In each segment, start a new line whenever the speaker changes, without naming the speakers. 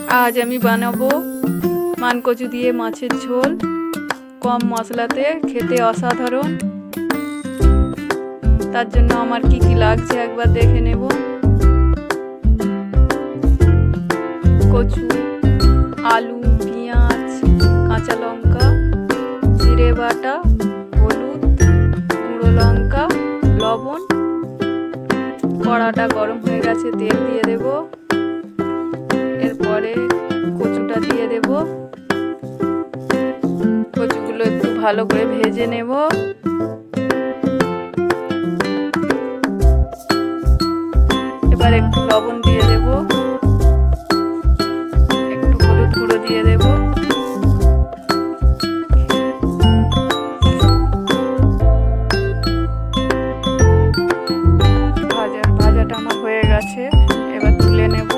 আজ আমি বানাবো মানকচু দিয়ে মাছের ঝোল, কম মশলাতে, খেতে অসাধারণ। তার জন্য আমার কি কি লাগছে একবার দেখে নেব। কচু, আলু, পেঁয়াজ, কাঁচা লঙ্কা, জিরে বাটা, হলুদ, গুঁড়ো লঙ্কা, লবণ। কড়াটা গরম হয়ে গেছে, তেল দিয়ে দেব। এরপরে কচুটা দিয়ে দেব। কচুগুলো একটু ভালো করে ভেজে নেব। এবার একটু লবণ দিয়ে দেব, একটু হলুদ গুঁড়ো দিয়ে দেব। ভাজাটা আমার হয়ে গেছে, এবার তুলে নেব।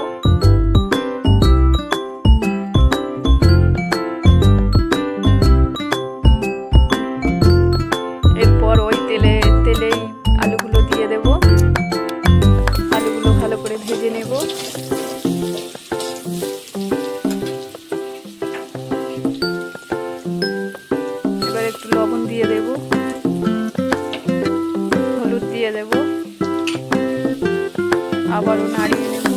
এরপর ওই তেলেই আলুগুলো দিয়ে দেব। আলুগুলো ভালো করে ভেজে নেব। এবার একটু লবণ দিয়ে দেব, হলুদ দিয়ে দেব, আবারও নাড়িয়ে নেব।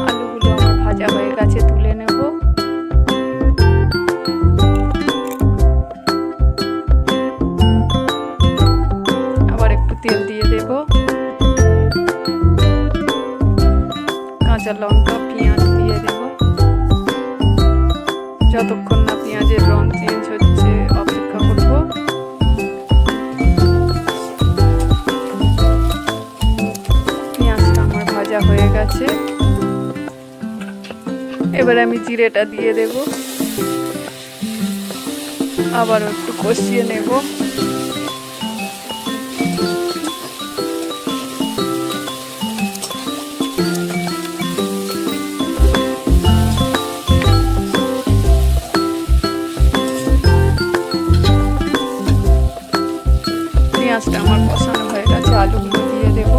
আলুগুলো আমার ভাজা হয়ে গেছে, তুলে নেব। আবার একটু তেল দিয়ে দেব। কাঁচা লঙ্কা, পেঁয়াজ দিয়ে দেব। যতক্ষণ না পেঁয়াজের রং চেঞ্জ হচ্ছে অপেক্ষা করব। পেঁয়াজটা আমার ভাজা হয়ে গেছে, এবার আমি জিরেটা দিয়ে দেব। আবারও একটু কষিয়ে নেব। পেঁয়াজটা আমার কষানো হয়ে গেছে, আলুগুলো দিয়ে দেব।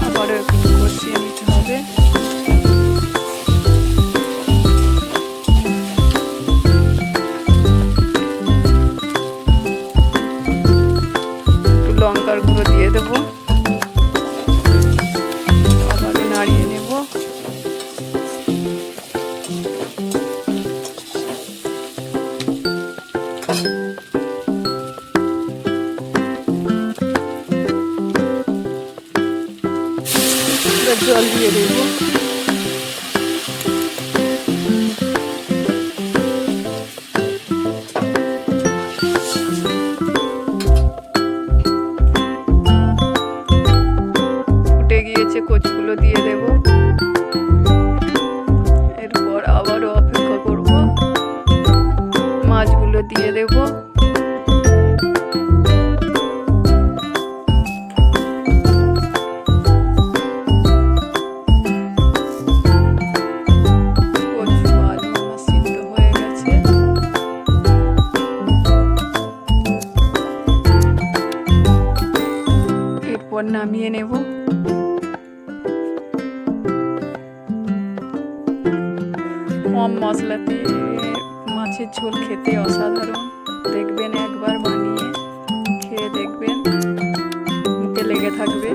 আবারও একটু কষিয়ে নিতে হবে। একটু লঙ্কার গুঁড়ো দিয়ে দেব। আবারও নাড়িয়ে নেব। জল দিয়ে দেব। ফুটে গিয়েছে, কচুগুলো দিয়ে দেব। এরপর আবারও অপেক্ষা করব। মাছগুলো দিয়ে দেব। এরপর নামিয়ে নেব। কম মশলাতে মাছের ঝোল খেতে অসাধারণ। দেখবেন, একবার বানিয়ে খেয়ে দেখবেন, মুখে লেগে থাকবে।